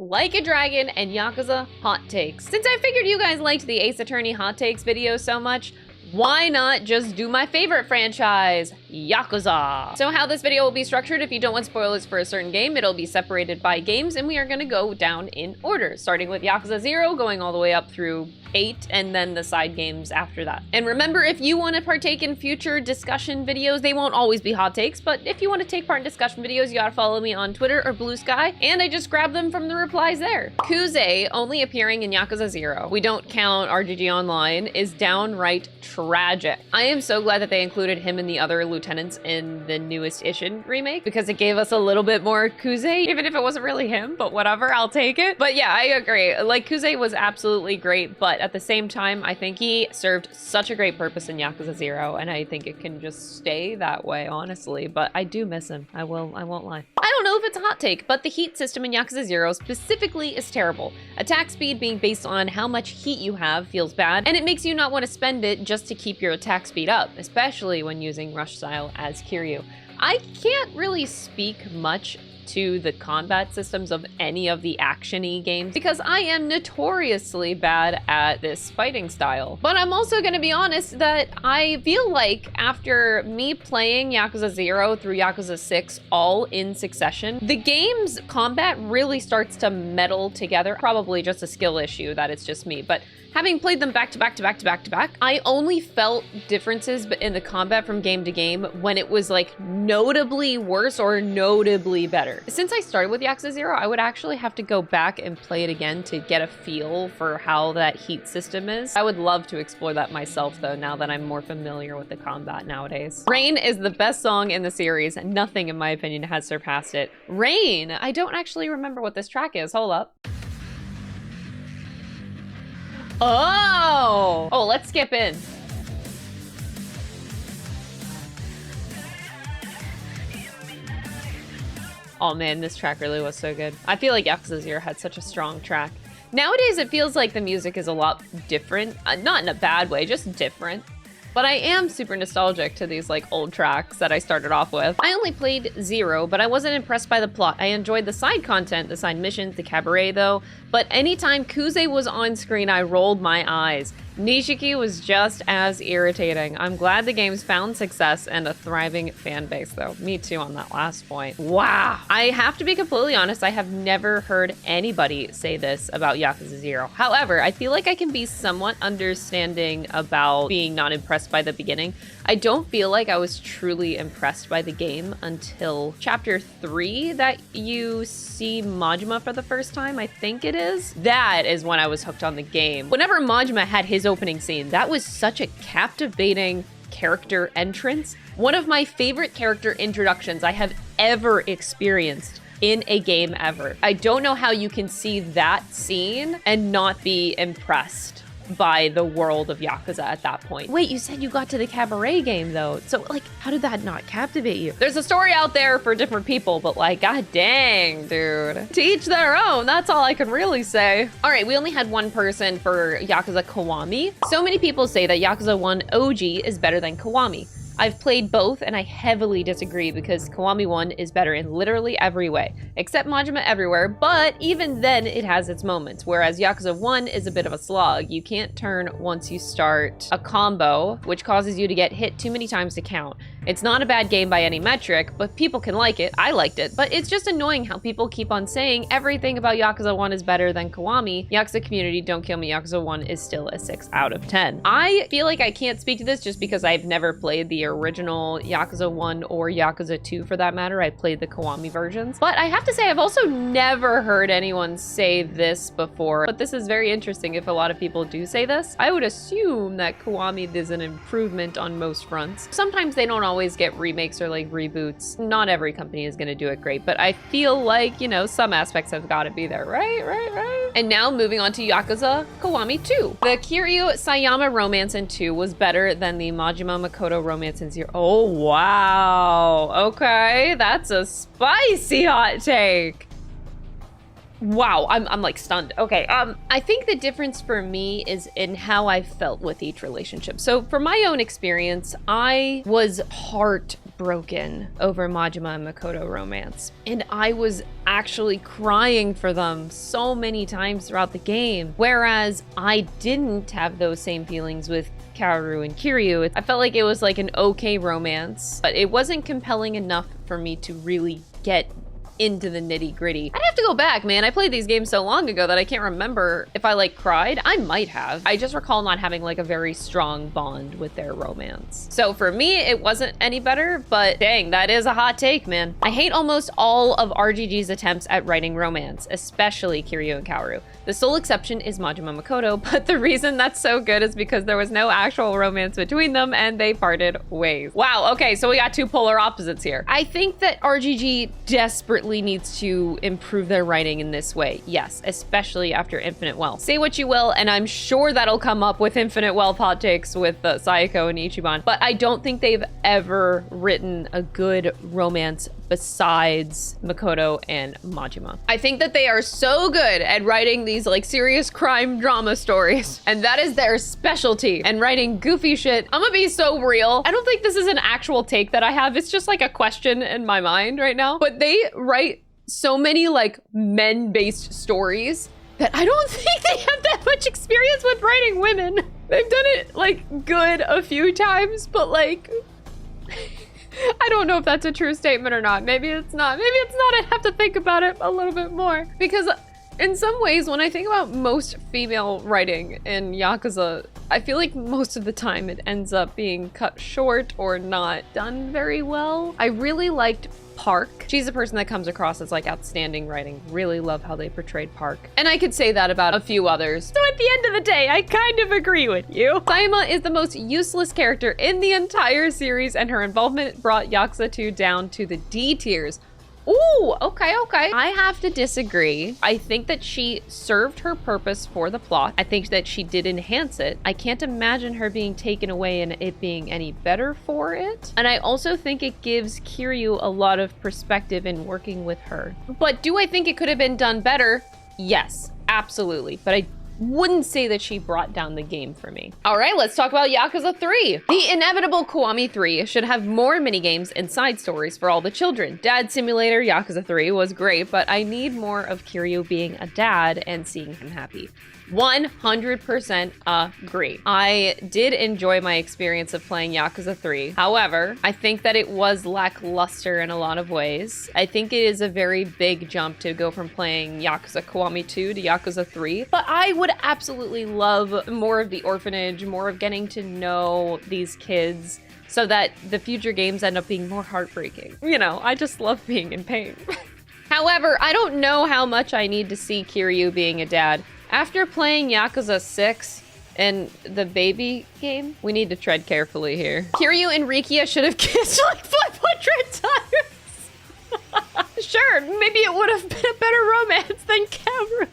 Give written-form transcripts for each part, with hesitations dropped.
Like a Dragon and Yakuza hot takes. Since I figured you guys liked the Ace Attorney hot takes video so much, why not just do my favorite franchise, Yakuza? So how this video will be structured, if you don't want spoilers for a certain game, it'll be separated by games, and we are gonna go down in order, starting with Yakuza 0, going all the way up through 8, and then the side games after that. And remember, if you want to partake in future discussion videos, they won't always be hot takes, but if you want to take part in discussion videos, you gotta follow me on Twitter or Blue Sky, and I just grabbed them from the replies there. Kuze, only appearing in Yakuza 0, we don't count RGG Online, is downright tragic. I am so glad that they included him and the other lieutenants in the newest Ishin remake, because it gave us a little bit more Kuze, even if it wasn't really him, but whatever, I'll take it. But yeah, I agree. Like, Kuze was absolutely great, but at the same time, I think he served such a great purpose in Yakuza 0, and I think it can just stay that way, honestly, but I do miss him. I won't lie. I don't know if it's a hot take, but the heat system in Yakuza 0 specifically is terrible. Attack speed being based on how much heat you have feels bad, and it makes you not want to spend it just to keep your attack speed up, especially when using rush style as Kiryu. I can't really speak much to the combat systems of any of the action-y games because I am notoriously bad at this fighting style. But I'm also gonna be honest that I feel like after me playing Yakuza 0 through Yakuza 6 all in succession, the game's combat really starts to meddle together. Probably just a skill issue that it's just me, but having played them back to back to back to back to back, I only felt differences in the combat from game to game when it was like notably worse or notably better. Since I started with Yakuza 0, I would actually have to go back and play it again to get a feel for how that heat system is. I would love to explore that myself though, now that I'm more familiar with the combat nowadays. Rain is the best song in the series. Nothing, in my opinion, has surpassed it. Rain! I don't actually remember what this track is. Hold up. Oh, let's skip in. Oh man, this track really was so good. I feel like Yakuza 0 had such a strong track. Nowadays, it feels like the music is a lot different. Not in a bad way, just different. But I am super nostalgic to these like old tracks that I started off with. I only played 0, but I wasn't impressed by the plot. I enjoyed the side content, the side missions, the cabaret though. But anytime Kuze was on screen, I rolled my eyes. Nishiki was just as irritating. I'm glad the game's found success and a thriving fan base though. Me too on that last point. Wow. I have to be completely honest, I have never heard anybody say this about Yakuza 0. However, I feel like I can be somewhat understanding about being not impressed by the beginning. I don't feel like I was truly impressed by the game until chapter 3 that you see Majima for the first time, I think it is. That is when I was hooked on the game. Whenever Majima had his opening scene, that was such a captivating character entrance. One of my favorite character introductions I have ever experienced in a game ever. I don't know how you can see that scene and not be impressed by the world of Yakuza at that point. Wait, you said you got to the cabaret game though. So like, how did that not captivate you? There's a story out there for different people, but like, god dang, dude. To each their own, that's all I can really say. All right, we only had one person for Yakuza Kiwami. So many people say that Yakuza 1 OG is better than Kiwami. I've played both and I heavily disagree because Kiwami 1 is better in literally every way, except Majima everywhere, but even then it has its moments, whereas Yakuza 1 is a bit of a slog. You can't turn once you start a combo, which causes you to get hit too many times to count. It's not a bad game by any metric, but people can like it. I liked it, but it's just annoying how people keep on saying everything about Yakuza 1 is better than Kiwami. Yakuza community, don't kill me, Yakuza 1 is still a 6 out of 10. I feel like I can't speak to this just because I've never played the original Yakuza 1 or Yakuza 2 for that matter. I played the Kiwami versions. But I have to say, I've also never heard anyone say this before. But this is very interesting if a lot of people do say this. I would assume that Kiwami is an improvement on most fronts. Sometimes they don't always get remakes or like reboots. Not every company is gonna do it great, but I feel like, you know, some aspects have gotta be there, right? And now moving on to Yakuza Kiwami 2. The Kiryu Sayama romance in 2 was better than the Majima Makoto romance in 0. Oh, wow. Okay, that's a spicy hot take. Wow, I'm like stunned. Okay, I think the difference for me is in how I felt with each relationship. So from my own experience, I was heartbroken over Majima and Makoto romance. And I was actually crying for them so many times throughout the game. Whereas I didn't have those same feelings with Kaoru and Kiryu. I felt like it was like an okay romance, but it wasn't compelling enough for me to really get into the nitty gritty. I'd have to go back, man. I played these games so long ago that I can't remember if I like cried. I might have. I just recall not having like a very strong bond with their romance. So for me, it wasn't any better, but dang, that is a hot take, man. I hate almost all of RGG's attempts at writing romance, especially Kiryu and Kaoru. The sole exception is Majima Makoto, but the reason that's so good is because there was no actual romance between them and they parted ways. Wow, okay, so we got two polar opposites here. I think that RGG desperately needs to improve their writing in this way. Yes, especially after Infinite Wealth. Say what you will, and I'm sure that'll come up with Infinite Wealth hot takes with Sayako and Ichiban, but I don't think they've ever written a good romance besides Makoto and Majima. I think that they are so good at writing these like serious crime drama stories, and that is their specialty. And writing goofy shit, I'm gonna be so real. I don't think this is an actual take that I have. It's just like a question in my mind right now. But they write so many like men-based stories that I don't think they have that much experience with writing women. They've done it like good a few times, but like I don't know if that's a true statement or not. Maybe it's not. Maybe it's not. I have to think about it a little bit more. Because in some ways, when I think about most female writing in Yakuza, I feel like most of the time it ends up being cut short or not done very well. I really liked Park. She's a person that comes across as like outstanding writing. Really love how they portrayed Park. And I could say that about a few others. So at the end of the day, I kind of agree with you. Sayama is the most useless character in the entire series, and her involvement brought Yakuza 2 down to the D tiers. Ooh, okay. I have to disagree. I think that she served her purpose for the plot. I think that she did enhance it. I can't imagine her being taken away and it being any better for it. And I also think it gives Kiryu a lot of perspective in working with her. But do I think it could have been done better? Yes, absolutely. But I wouldn't say that she brought down the game for me. All right, let's talk about Yakuza 3. The inevitable Kiwami 3 should have more minigames and side stories for all the children. Dad Simulator Yakuza 3 was great, but I need more of Kiryu being a dad and seeing him happy. 100% agree. I did enjoy my experience of playing Yakuza 3. However, I think that it was lackluster in a lot of ways. I think it is a very big jump to go from playing Yakuza Kiwami 2 to Yakuza 3, but I would absolutely love more of the orphanage, more of getting to know these kids, so that the future games end up being more heartbreaking. You know, I just love being in pain. However, I don't know how much I need to see Kiryu being a dad. After playing Yakuza 6 and the baby game, we need to tread carefully here. Kiryu and Rikia should have kissed like 500 times. Sure, maybe it would have been a better romance than Kaoru.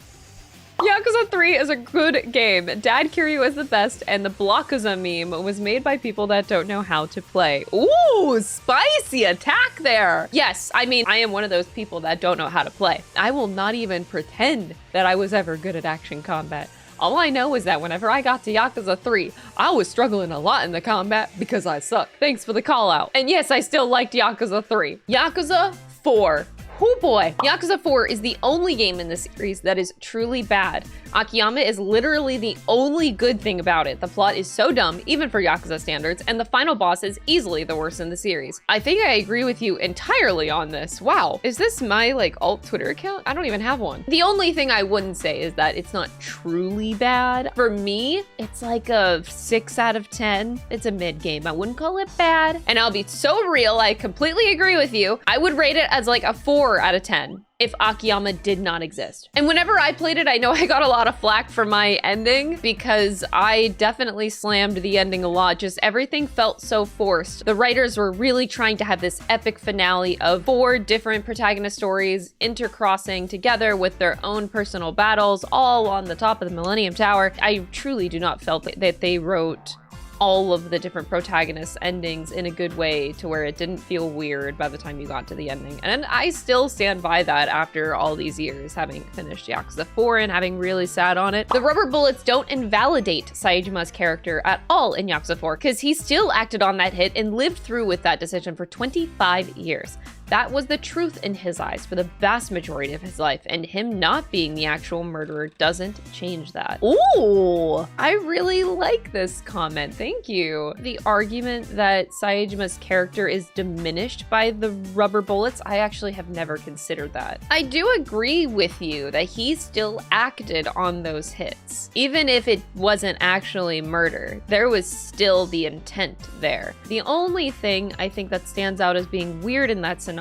Yakuza 3 is a good game. Dad Kiryu is the best, and the Blockuza meme was made by people that don't know how to play. Ooh, spicy attack there. Yes, I mean, I am one of those people that don't know how to play. I will not even pretend that I was ever good at action combat. All I know is that whenever I got to Yakuza 3, I was struggling a lot in the combat because I suck. Thanks for the call out. And yes, I still liked Yakuza 3. Yakuza 4. Oh boy. Yakuza 4 is the only game in the series that is truly bad. Akiyama is literally the only good thing about it. The plot is so dumb, even for Yakuza standards, and the final boss is easily the worst in the series. I think I agree with you entirely on this. Wow. Is this my like alt Twitter account? I don't even have one. The only thing I wouldn't say is that it's not truly bad. For me, it's like a 6 out of 10. It's a mid game. I wouldn't call it bad. And I'll be so real, I completely agree with you. I would rate it as like a 4 out of 10 if Akiyama did not exist. And whenever I played it, I know I got a lot of flack for my ending because I definitely slammed the ending a lot. Just everything felt so forced. The writers were really trying to have this epic finale of 4 different protagonist stories intercrossing together with their own personal battles, all on the top of the Millennium Tower. I truly do not felt that they wrote all of the different protagonist endings in a good way to where it didn't feel weird by the time you got to the ending. And I still stand by that after all these years, having finished Yakuza 4 and having really sat on it. The rubber bullets don't invalidate Saejima's character at all in Yakuza 4, because he still acted on that hit and lived through with that decision for 25 years. That was the truth in his eyes for the vast majority of his life, and him not being the actual murderer doesn't change that. Ooh, I really like this comment, thank you. The argument that Saejima's character is diminished by the rubber bullets, I actually have never considered that. I do agree with you that he still acted on those hits. Even if it wasn't actually murder, there was still the intent there. The only thing I think that stands out as being weird in that scenario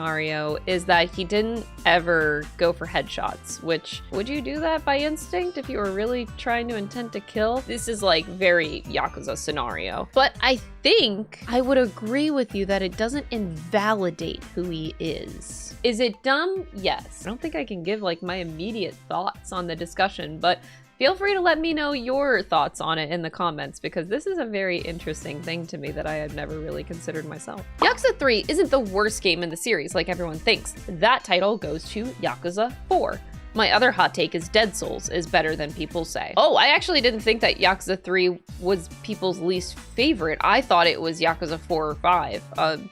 is that he didn't ever go for headshots, which, would you do that by instinct if you were really trying to intend to kill? This is like very Yakuza scenario. But I think I would agree with you that it doesn't invalidate who he is. Is it dumb? Yes. I don't think I can give like my immediate thoughts on the discussion, but feel free to let me know your thoughts on it in the comments, because this is a very interesting thing to me that I had never really considered myself. Yakuza 3 isn't the worst game in the series like everyone thinks. That title goes to Yakuza 4. My other hot take is Dead Souls is better than people say. Oh, I actually didn't think that Yakuza 3 was people's least favorite. I thought it was Yakuza 4 or 5.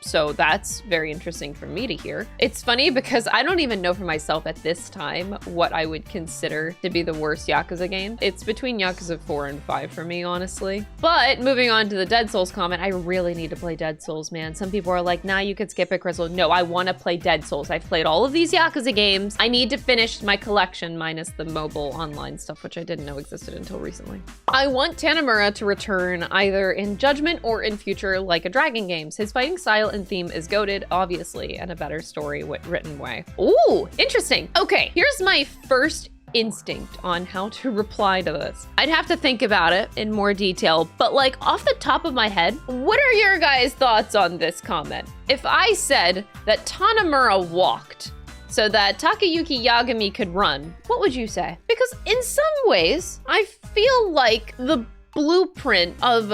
So that's very interesting for me to hear. It's funny because I don't even know for myself at this time what I would consider to be the worst Yakuza game. It's between Yakuza 4 and 5 for me, honestly. But moving on to the Dead Souls comment, I really need to play Dead Souls, man. Some people are like, nah, you could skip it, Crystal. No, I want to play Dead Souls. I've played all of these Yakuza games. I need to finish my collection minus the mobile online stuff, which I didn't know existed until recently. I want Tanimura to return either in Judgment or in future Like a Dragon games. His fighting style and theme is goated, obviously, and a better story written way. Ooh, interesting. Okay, here's my first instinct on how to reply to this. I'd have to think about it in more detail, but like off the top of my head, what are your guys' thoughts on this comment? If I said that Tanimura walked so that Takayuki Yagami could run, what would you say? Because in some ways, I feel like the blueprint of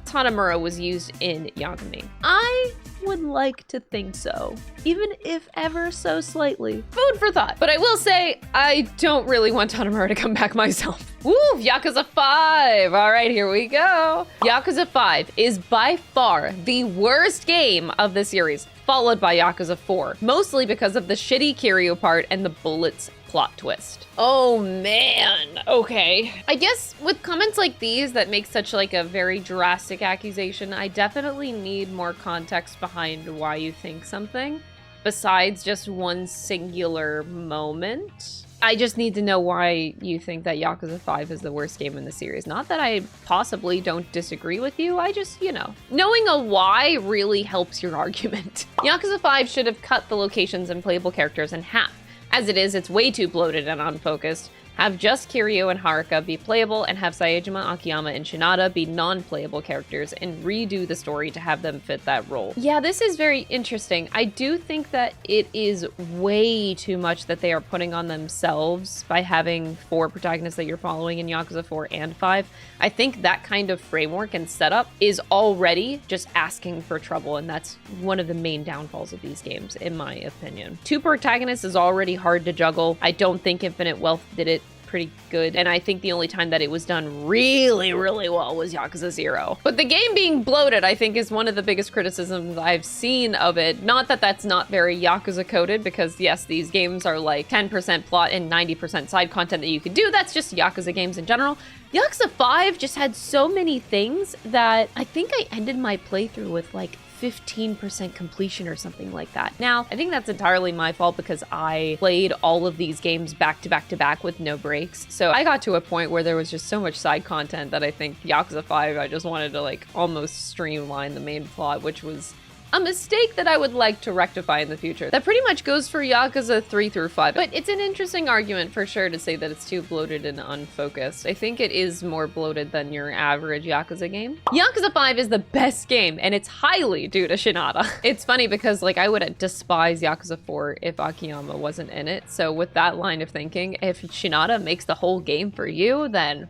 Tanimura was used in Yagami. I would like to think so, even if ever so slightly. Food for thought. But I will say, I don't really want Tanimura to come back myself. Woo, Yakuza 5. All right, here we go. Yakuza 5 is by far the worst game of the series, followed by Yakuza 4, mostly because of the shitty Kiryu part and the bullets plot twist. Oh man, okay. I guess with comments like these that make such like a very drastic accusation, I definitely need more context behind why you think something, besides just one singular moment. I just need to know why you think that Yakuza 5 is the worst game in the series. Not that I possibly don't disagree with you, I just, you know. Knowing a why really helps your argument. Yakuza 5 should have cut the locations and playable characters in half. As it is, it's way too bloated and unfocused. Have just Kiryu and Haruka be playable and have Saejima, Akiyama, and Shinada be non-playable characters and redo the story to have them fit that role. Yeah, this is very interesting. I do think that it is way too much that they are putting on themselves by having 4 protagonists that you're following in Yakuza 4 and 5. I think that kind of framework and setup is already just asking for trouble, and that's one of the main downfalls of these games, in my opinion. 2 protagonists is already hard to juggle. I don't think Infinite Wealth did it pretty good, and I think the only time that it was done really, really well was Yakuza 0. But the game being bloated, I think, is one of the biggest criticisms I've seen of it. Not that that's not very Yakuza coded, because yes, these games are like 10% plot and 90% side content that you can do. That's just Yakuza games in general. Yakuza 5 just had so many things that I think I ended my playthrough with like 15% completion or something like that. Now, I think that's entirely my fault because I played all of these games back to back to back with no breaks. So I got to a point where there was just so much side content that I think Yakuza 5, I just wanted to like almost streamline the main plot, which was a mistake that I would like to rectify in the future. That pretty much goes for Yakuza 3 through 5, but it's an interesting argument for sure to say that it's too bloated and unfocused. I think it is more bloated than your average Yakuza game. Yakuza 5 is the best game, and it's highly due to Shinada. It's funny because like I would despise Yakuza 4 if Akiyama wasn't in it, so with that line of thinking, if Shinada makes the whole game for you, then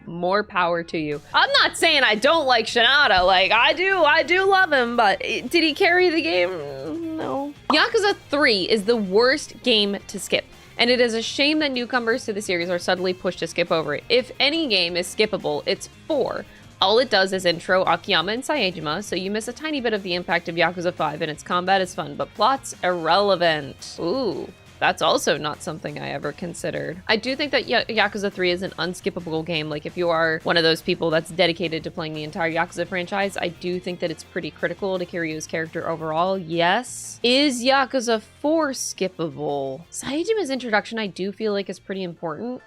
more power to you. I'm not saying I don't like Shinada. Like, I do love him, but did he carry the game? No. Yakuza 3 is the worst game to skip. And it is a shame that newcomers to the series are suddenly pushed to skip over it. If any game is skippable, it's 4. All it does is intro Akiyama and Saejima, so you miss a tiny bit of the impact of Yakuza 5, and its combat is fun, but plot's irrelevant. Ooh. That's also not something I ever considered. I do think that Yakuza 3 is an unskippable game. Like, if you are one of those people that's dedicated to playing the entire Yakuza franchise, I do think that it's pretty critical to Kiryu's character overall. Yes. Is Yakuza 4 skippable? Saejima's introduction, I do feel like is pretty important.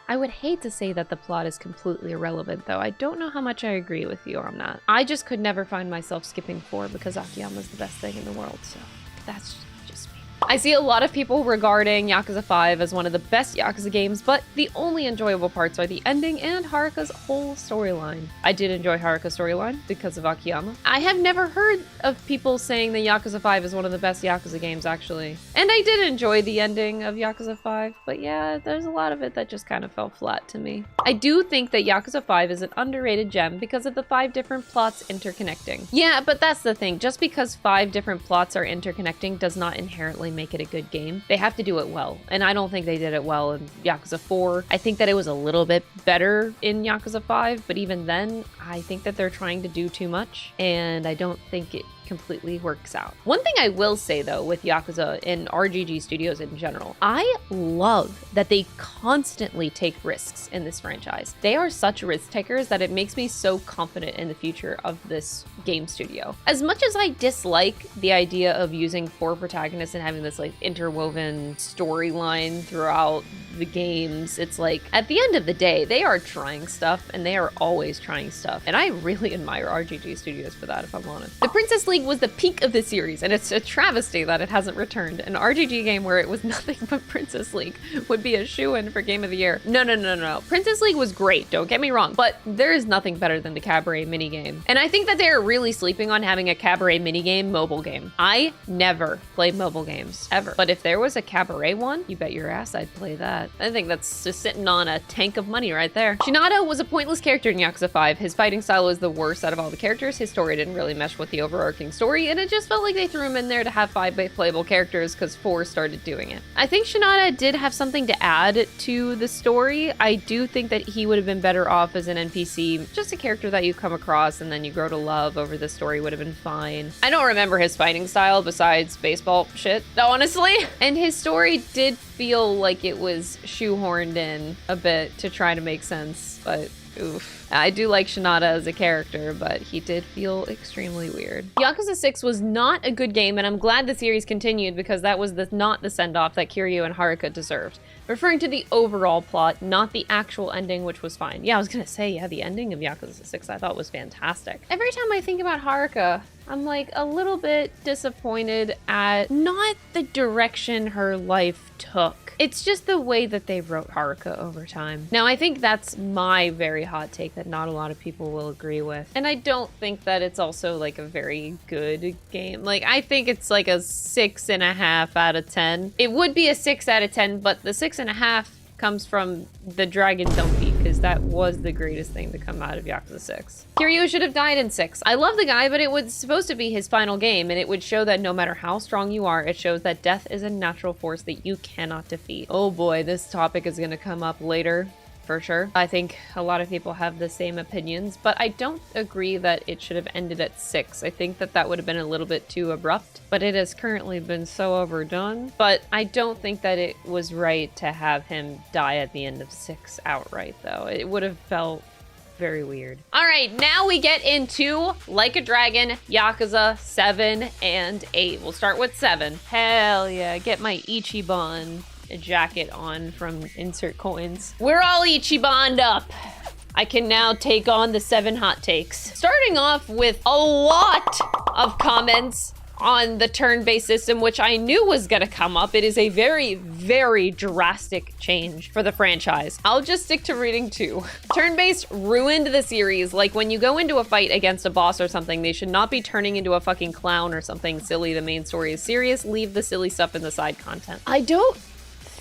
I would hate to say that the plot is completely irrelevant, though. I don't know how much I agree with you on that. I just could never find myself skipping 4 because Akiyama's the best thing in the world, so that's just me. I see a lot of people regarding Yakuza 5 as one of the best Yakuza games, but the only enjoyable parts are the ending and Haruka's whole storyline. I did enjoy Haruka's storyline because of Akiyama. I have never heard of people saying that Yakuza 5 is one of the best Yakuza games, actually. And I did enjoy the ending of Yakuza 5, but yeah, there's a lot of it that just kind of fell flat to me. I do think that Yakuza 5 is an underrated gem because of the 5 different plots interconnecting. Yeah, but that's the thing. Just because 5 different plots are interconnecting does not inherently make it a good game. They have to do it well, and I don't think they did it well in Yakuza 4. I think that it was a little bit better in Yakuza 5, but even then, I think that they're trying to do too much, and I don't think it completely works out. One thing I will say though with Yakuza and RGG studios in general, I love that they constantly take risks in this franchise. They are such risk takers that it makes me so confident in the future of this game studio. As much as I dislike the idea of using 4 protagonists and having this like interwoven storyline throughout the games, it's like at the end of the day, they are trying stuff and they are always trying stuff. And I really admire RGG studios for that, if I'm honest. The Princess League was the peak of the series, and it's a travesty that it hasn't returned. An RGG game where it was nothing but Princess League would be a shoo-in for Game of the Year. No. Princess League was great, don't get me wrong, but there is nothing better than the Cabaret minigame. And I think that they're really sleeping on having a Cabaret minigame mobile game. I never played mobile games, ever. But if there was a Cabaret one, you bet your ass I'd play that. I think that's just sitting on a tank of money right there. Shinada was a pointless character in Yakuza 5. His fighting style was the worst out of all the characters. His story didn't really mesh with the overarching story, and it just felt like they threw him in there to have 5 playable characters because 4 started doing it. I think Shinada did have something to add to the story. I do think that he would have been better off as an NPC, just a character that you come across and then you grow to love over the story would have been fine. I don't remember his fighting style besides baseball shit, honestly. And his story did feel like it was shoehorned in a bit to try to make sense, but oof. I do like Shinada as a character, but he did feel extremely weird. Yakuza 6 was not a good game, and I'm glad the series continued because that was not the send-off that Kiryu and Haruka deserved. Referring to the overall plot, not the actual ending, which was fine. Yeah, I was gonna say, yeah, the ending of Yakuza 6 I thought was fantastic. Every time I think about Haruka, I'm like a little bit disappointed at not the direction her life took. It's just the way that they wrote Haruka over time. Now, I think that's my very hot take that not a lot of people will agree with. And I don't think that it's also like a very good game. Like, I think it's like a 6.5 out of 10. It would be a 6 out of 10, but the 6.5 comes from the Dragon Dumpy, because that was the greatest thing to come out of Yakuza 6. Kiryu should have died in 6. I love the guy, but it was supposed to be his final game, and it would show that no matter how strong you are, it shows that death is a natural force that you cannot defeat. Oh boy, this topic is gonna come up later. For sure. I think a lot of people have the same opinions, but I don't agree that it should have ended at 6. I think that that would have been a little bit too abrupt, but it has currently been so overdone. But I don't think that it was right to have him die at the end of 6 outright, though. It would have felt very weird. All right, now we get into Like a Dragon, Yakuza 7 and 8. We'll start with 7. Hell yeah, get my Ichiban jacket on from Insert Coins. We're all Ichiban'd up. I can now take on the 7 hot takes. Starting off with a lot of comments on the turn-based system, which I knew was gonna come up. It is a very, very drastic change for the franchise. I'll just stick to reading 2. Turn-based ruined the series. Like, when you go into a fight against a boss or something, they should not be turning into a fucking clown or something silly. The main story is serious. Leave the silly stuff in the side content. I don't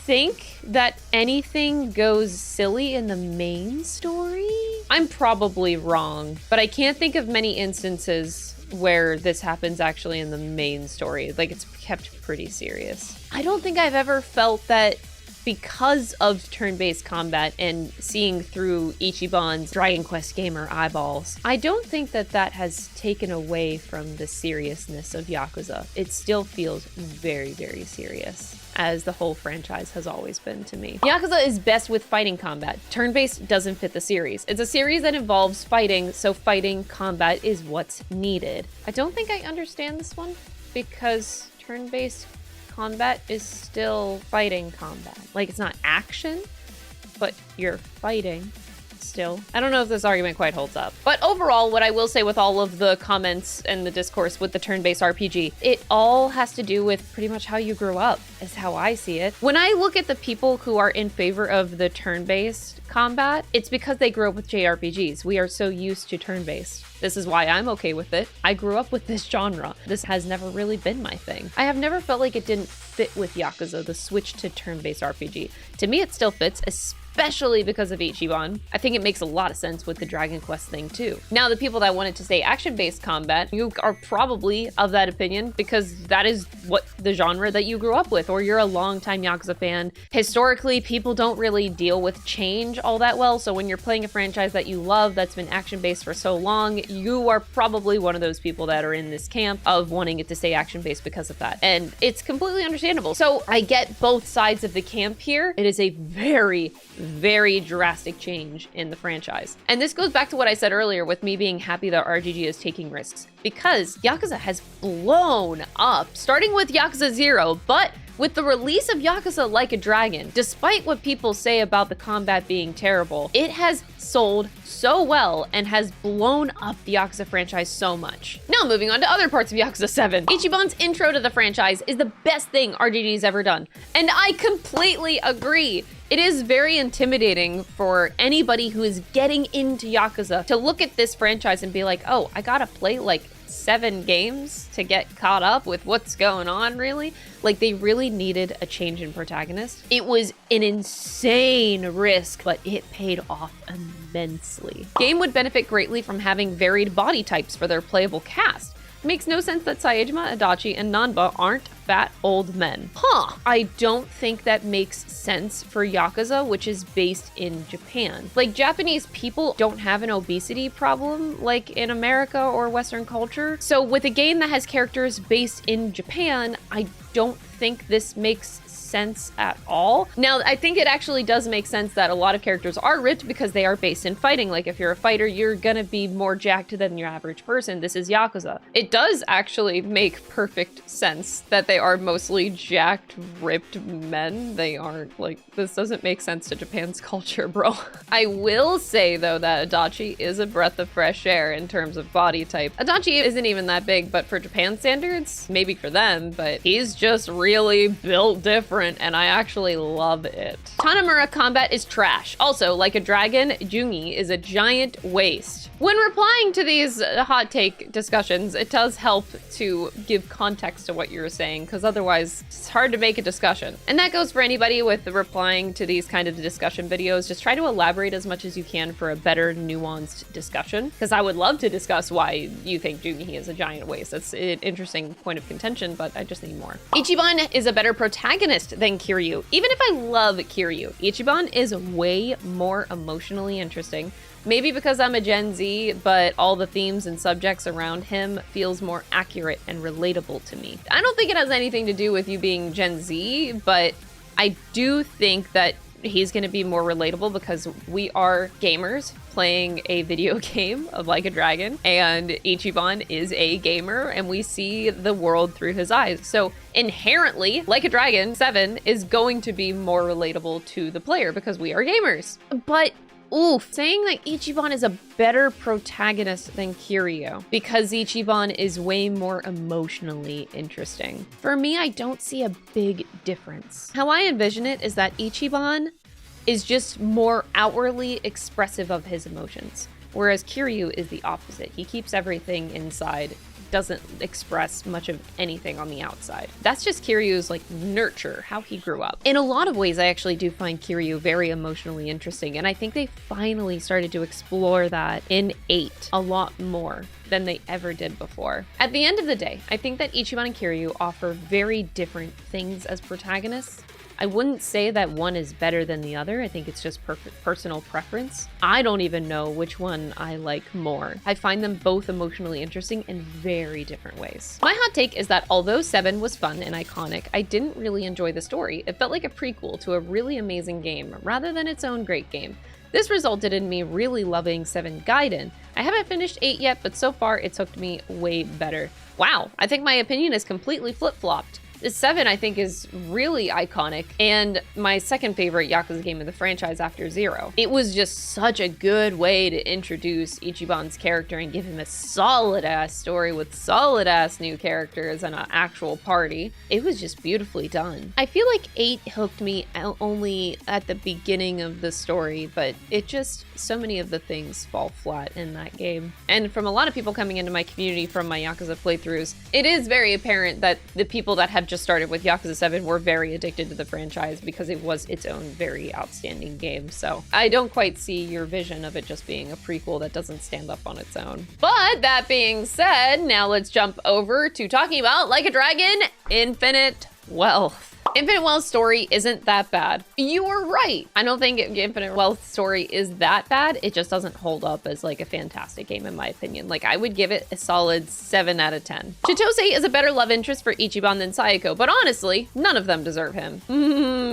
think that anything goes silly in the main story. I'm probably wrong, but I can't think of many instances where this happens actually in the main story. Like, it's kept pretty serious. I don't think I've ever felt that because of turn-based combat and seeing through Ichiban's Dragon Quest gamer eyeballs, I don't think that that has taken away from the seriousness of Yakuza. It still feels very, very serious, as the whole franchise has always been to me. Yakuza is best with fighting combat. Turn-based doesn't fit the series. It's a series that involves fighting, so fighting combat is what's needed. I don't think I understand this one, because turn-based combat is still fighting combat. Like, it's not action, but you're fighting still. I don't know if this argument quite holds up. But overall, what I will say with all of the comments and the discourse with the turn-based RPG, it all has to do with pretty much how you grew up, is how I see it. When I look at the people who are in favor of the turn-based combat, it's because they grew up with JRPGs. We are so used to turn-based. This is why I'm okay with it. I grew up with this genre. This has never really been my thing. I have never felt like it didn't fit with Yakuza, the switch to turn-based RPG. To me, it still fits, especially because of Ichiban. I think it makes a lot of sense with the Dragon Quest thing too. Now, the people that wanted to say action-based combat, you are probably of that opinion because that is what the genre that you grew up with, or you're a longtime Yakuza fan. Historically, people don't really deal with change all that well, so when you're playing a franchise that you love that's been action-based for so long, you are probably one of those people that are in this camp of wanting it to stay action-based because of that. And it's completely understandable. So I get both sides of the camp here. It is a very, very drastic change in the franchise. And this goes back to what I said earlier with me being happy that RGG is taking risks, because Yakuza has blown up, starting with Yakuza 0, but with the release of Yakuza Like a Dragon, despite what people say about the combat being terrible, it has sold so well and has blown up the Yakuza franchise so much. Now moving on to other parts of Yakuza 7. Ichiban's intro to the franchise is the best thing RGG's ever done, and I completely agree. It is very intimidating for anybody who is getting into Yakuza to look at this franchise and be like, oh, I gotta play like 7 games to get caught up with what's going on, really? Like, they really needed a change in Protagonist. It was an insane risk, but it paid off immensely. Game would benefit greatly from having varied body types for their playable cast. It makes no sense that Saejima, Adachi, and Nanba aren't fat old men. I don't think that makes sense for Yakuza, which is based in Japan. Like, Japanese people don't have an obesity problem like in America or Western culture. So with a game that has characters based in Japan, I don't think this makes sense at all. Now, I think it actually does make sense that a lot of characters are ripped because they are based in fighting. Like, if you're a fighter, you're gonna be more jacked than your average person. This is Yakuza. It does actually make perfect sense that they are mostly jacked, ripped men. They aren't, like, this doesn't make sense to Japan's culture, bro. I will say, though, that Adachi is a breath of fresh air in terms of body type. Adachi isn't even that big, but for Japan standards, maybe for them, but he's just really built different, and I actually love it. Tanimura combat is trash. Also, like a dragon, Jungi is a giant waste. When replying to these hot take discussions, it does help to give context to what you're saying, because otherwise it's hard to make a discussion. And that goes for anybody with replying to these kind of discussion videos. Just try to elaborate as much as you can for a better nuanced discussion, because I would love to discuss why you think Jungi is a giant waste. That's an interesting point of contention, but I just need more. Ichiban is a better protagonist than Kiryu. Even if I love Kiryu, Ichiban is way more emotionally interesting. Maybe because I'm a Gen Z, but all the themes and subjects around him feels more accurate and relatable to me. I don't think it has anything to do with you being Gen Z, but I do think that he's going to be more relatable because we are gamers playing a video game of Like a Dragon, and Ichiban is a gamer, and we see the world through his eyes. So inherently, Like a Dragon 7 is going to be more relatable to the player because we are gamers. But oof, saying that Ichiban is a better protagonist than Kiryu because Ichiban is way more emotionally interesting. For me, I don't see a big difference. How I envision it is that Ichiban is just more outwardly expressive of his emotions, whereas Kiryu is the opposite. He keeps everything inside doesn't express much of anything on the outside. That's just Kiryu's like nurture, how he grew up. In a lot of ways, I actually do find Kiryu very emotionally interesting, and I think they finally started to explore that in 8 a lot more than they ever did before. At the end of the day, I think that Ichiban and Kiryu offer very different things as protagonists. I wouldn't say that one is better than the other. I think it's just personal preference. I don't even know which one I like more. I find them both emotionally interesting in very different ways. My hot take is that although 7 was fun and iconic, I didn't really enjoy the story. It felt like a prequel to a really amazing game rather than its own great game. This resulted in me really loving 7 Gaiden. I haven't finished 8 yet, but so far it's hooked me way better. Wow, I think my opinion is completely flip-flopped. 7, I think, is really iconic and my second favorite Yakuza game of the franchise after 0. It was just such a good way to introduce Ichiban's character and give him a solid-ass story with solid-ass new characters and an actual party. It was just beautifully done. I feel like 8 hooked me only at the beginning of the story, but it just, so many of the things fall flat in that game. And from a lot of people coming into my community from my Yakuza playthroughs, it is very apparent that the people that have just started with Yakuza 7 were very addicted to the franchise because it was its own very outstanding game. So I don't quite see your vision of it just being a prequel that doesn't stand up on its own. But that being said, now let's jump over to talking about Like a Dragon, Infinite Wealth. Infinite Wealth's story isn't that bad. You were right. I don't think Infinite Wealth's story is that bad. It just doesn't hold up as like a fantastic game in my opinion. Like I would give it a solid 7 out of 10. Chitose is a better love interest for Ichiban than Sayako, but honestly, none of them deserve him.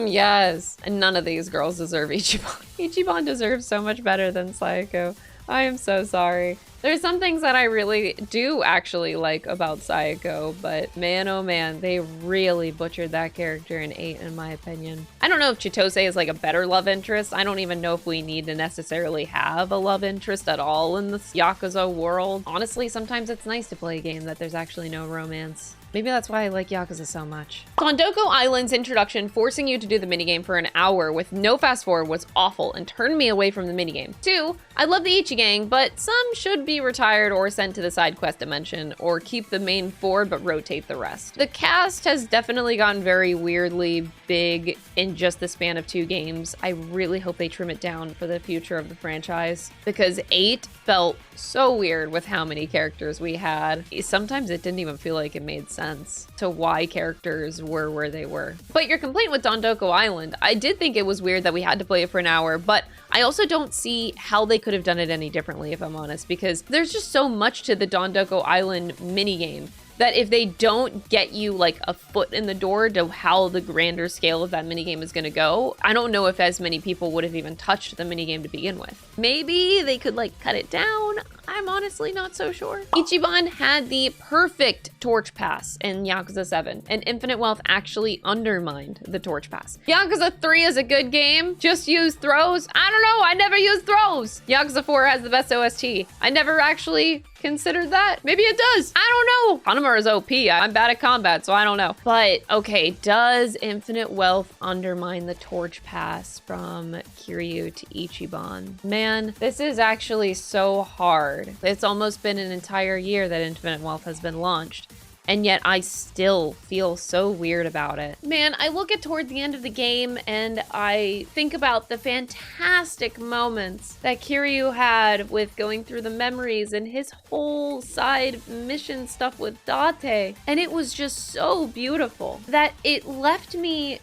Yes, and none of these girls deserve Ichiban. Ichiban deserves so much better than Sayako. I am so sorry. There's some things that I really do actually like about Sayako, but man, oh man, they really butchered that character in 8, in my opinion. I don't know if Chitose is like a better love interest. I don't even know if we need to necessarily have a love interest at all in this Yakuza world. Honestly, sometimes it's nice to play a game that there's actually no romance. Maybe that's why I like Yakuza so much. Tondoko Island's introduction, forcing you to do the minigame for an hour with no fast forward, was awful and turned me away from the minigame. 2, I love the Ichi gang, but some should be retired or sent to the side quest dimension, or keep the main 4 but rotate the rest. The cast has definitely gotten very weirdly big in just the span of 2 games. I really hope they trim it down for the future of the franchise, because 8 felt so weird with how many characters we had. Sometimes it didn't even feel like it made sense to why characters were where they were. But your complaint with Tondoko Island, I did think it was weird that we had to play it for an hour, but I also don't see how they could have done it any differently, if I'm honest, because there's just so much to the Tondoko Island minigame that if they don't get you like a foot in the door to how the grander scale of that minigame is gonna go, I don't know if as many people would have even touched the minigame to begin with. Maybe they could like cut it down. I'm honestly not so sure. Ichiban had the perfect torch pass in Yakuza 7, and Infinite Wealth actually undermined the torch pass. Yakuza 3 is a good game, just use throws. I don't know, I never use throws. Yakuza 4 has the best OST. I never actually considered that. Maybe it does. I don't know. Tanimura is OP. I'm bad at combat, so I don't know. But okay, does Infinite Wealth undermine the torch pass from Kiryu to Ichiban? Man, this is actually so hard. It's almost been an entire year that Infinite Wealth has been launched, and yet I still feel so weird about it. Man, I look at toward the end of the game and I think about the fantastic moments that Kiryu had with going through the memories and his whole side mission stuff with Date. And it was just so beautiful that it left me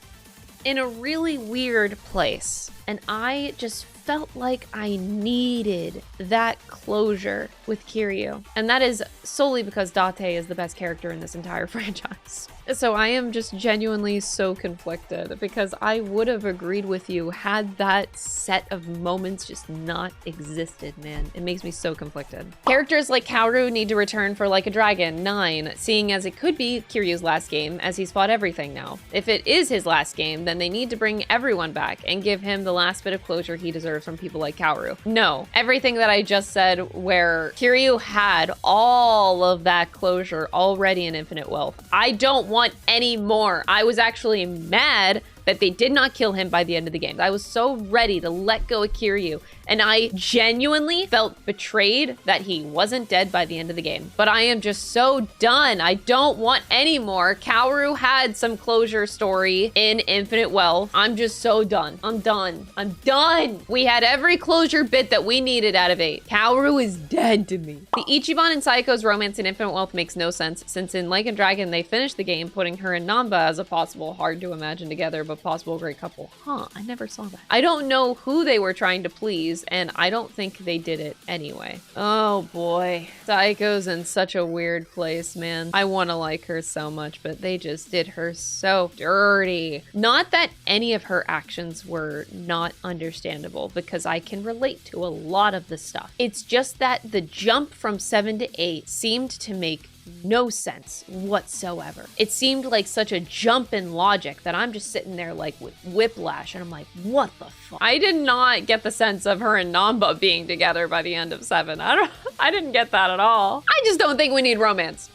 in a really weird place. And I just felt like I needed that closure with Kiryu. And that is solely because Date is the best character in this entire franchise. So I am just genuinely so conflicted, because I would have agreed with you had that set of moments just not existed, man. It makes me so conflicted. Characters like Kaoru need to return for Like a Dragon 9, seeing as it could be Kiryu's last game, as he's fought everything now. If it is his last game, then they need to bring everyone back and give him the last bit of closure he deserves from people like Kaoru. No, everything that I just said, where Kiryu had all of that closure already in Infinite Wealth, I don't want any more. I was actually mad that they did not kill him by the end of the game. I was so ready to let go of Kiryu And I genuinely felt betrayed that he wasn't dead by the end of the game. But I am just so done. I don't want any more. Kaoru had some closure story in Infinite Wealth. I'm just so done. I'm done. I'm done. We had every closure bit that we needed out of 8. Kaoru is dead to me. The Ichiban and Saiko's romance in Infinite Wealth makes no sense, since in Like a Dragon, they finished the game putting her and Namba as a possible hard to imagine together, but possible great couple. Huh, I never saw that. I don't know who they were trying to please, and I don't think they did it anyway. Oh boy. Saiko's in such a weird place, man. I want to like her so much, but they just did her so dirty. Not that any of her actions were not understandable, because I can relate to a lot of the stuff. It's just that the jump from 7 to 8 seemed to make no sense whatsoever. It seemed like such a jump in logic that I'm just sitting there like with whiplash, and I'm like, what the fuck? I did not get the sense of her and Namba being together by the end of 7. I didn't get that at all. I just don't think we need romance.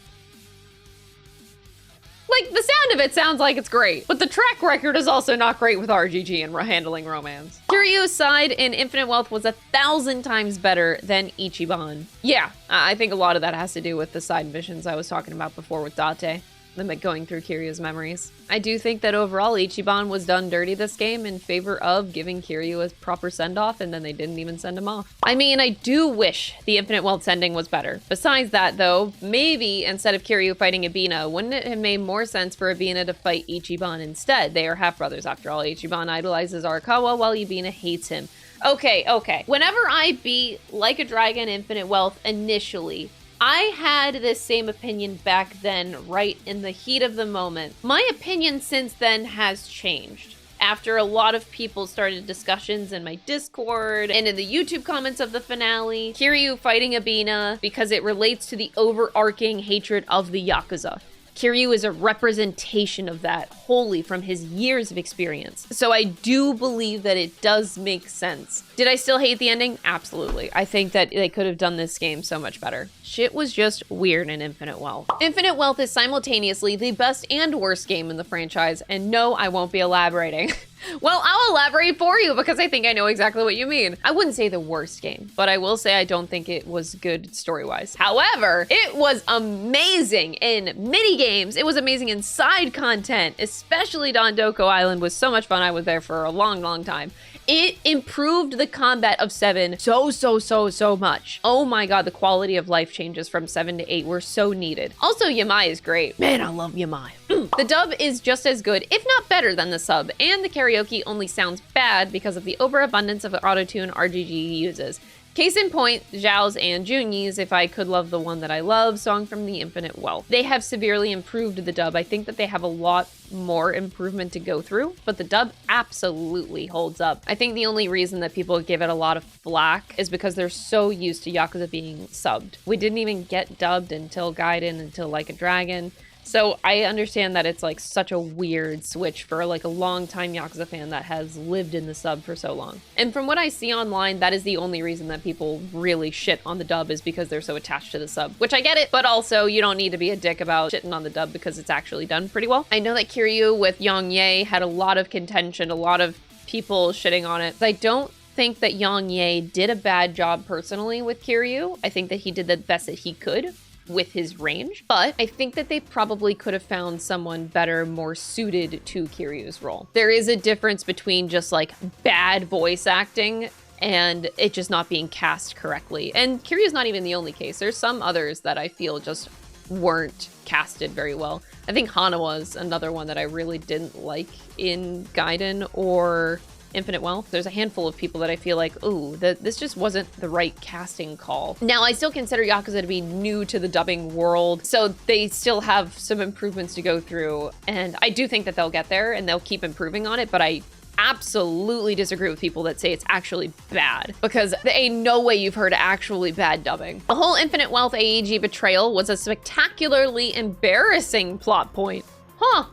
Like, the sound of it sounds like it's great, but the track record is also not great with RGG and handling romance. Kiryu's side in Infinite Wealth was 1,000 times better than Ichiban. Yeah, I think a lot of that has to do with the side missions I was talking about before with Date. Them going through Kiryu's memories. I do think that overall Ichiban was done dirty this game in favor of giving Kiryu a proper send-off, and then they didn't even send him off. I mean, I do wish the Infinite Wealth ending was better. Besides that though, maybe instead of Kiryu fighting Ibina, wouldn't it have made more sense for Ibina to fight Ichiban instead? They are half-brothers after all. Ichiban idolizes Arakawa while Ibina hates him. Okay. Whenever I beat Like a Dragon Infinite Wealth initially, I had this same opinion back then, right in the heat of the moment. My opinion since then has changed. After a lot of people started discussions in my Discord and in the YouTube comments of the finale, Kiryu fighting Ibina because it relates to the overarching hatred of the Yakuza. Kiryu is a representation of that wholly from his years of experience. So I do believe that it does make sense. Did I still hate the ending? Absolutely. I think that they could have done this game so much better. Shit was just weird in Infinite Wealth. Infinite Wealth is simultaneously the best and worst game in the franchise, and no, I won't be elaborating. Well, I'll elaborate for you because I think I know exactly what you mean. I wouldn't say the worst game, but I will say I don't think it was good story-wise. However, it was amazing in mini-games. It was amazing in side content, especially Dondoko Island was so much fun. I was there for a long time. It improved the combat of 7 so much. Oh my god, the quality of life changes from 7 to 8 were so needed. Also, Yamai is great. Man, I love Yamai. The dub is just as good, if not better than the sub, and the karaoke only sounds bad because of the overabundance of autotune RGG uses. Case in point, Zhao's and Junyi's If I Could Love the One That I Love song from the Infinite Wealth. They have severely improved the dub. I think that they have a lot more improvement to go through, but the dub absolutely holds up. I think the only reason that people give it a lot of flack is because they're so used to Yakuza being subbed. We didn't even get dubbed until Gaiden, until Like a Dragon. So I understand that it's like such a weird switch for like a long-time Yakuza fan that has lived in the sub for so long. And from what I see online, that is the only reason that people really shit on the dub is because they're so attached to the sub, which I get it, but also you don't need to be a dick about shitting on the dub because it's actually done pretty well. I know that Kiryu with Yang Ye had a lot of contention, a lot of people shitting on it. I don't think that Yang Ye did a bad job personally with Kiryu. I think that he did the best that he could with his range, but I think that they probably could have found someone better, more suited to Kiryu's role. There is a difference between just like bad voice acting and it just not being cast correctly. And Kiryu's not even the only case. There's some others that I feel just weren't casted very well. I think Hanawa's another one that I really didn't like in Gaiden or Infinite Wealth. There's a handful of people that I feel like, ooh, this just wasn't the right casting call. Now, I still consider Yakuza to be new to the dubbing world, so they still have some improvements to go through, and I do think that they'll get there and they'll keep improving on it, but I absolutely disagree with people that say it's actually bad, because there ain't no way you've heard actually bad dubbing. The whole Infinite Wealth AEG betrayal was a spectacularly embarrassing plot point.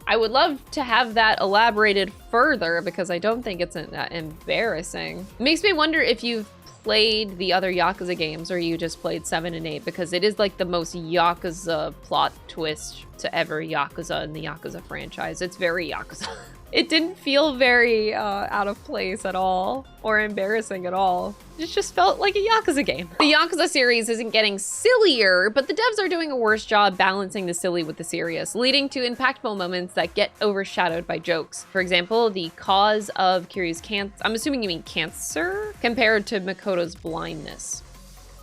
I would love to have that elaborated further because I don't think it's that embarrassing. It makes me wonder if you've played the other Yakuza games or you just played 7 and 8 because it is like the most Yakuza plot twist to ever Yakuza in the Yakuza franchise. It's very Yakuza. It didn't feel very out of place at all or embarrassing at all. It just felt like a Yakuza game. The Yakuza series isn't getting sillier, but the devs are doing a worse job balancing the silly with the serious, leading to impactful moments that get overshadowed by jokes. For example, the cause of Kiryu's cancer, I'm assuming you mean cancer, compared to Makoto's blindness.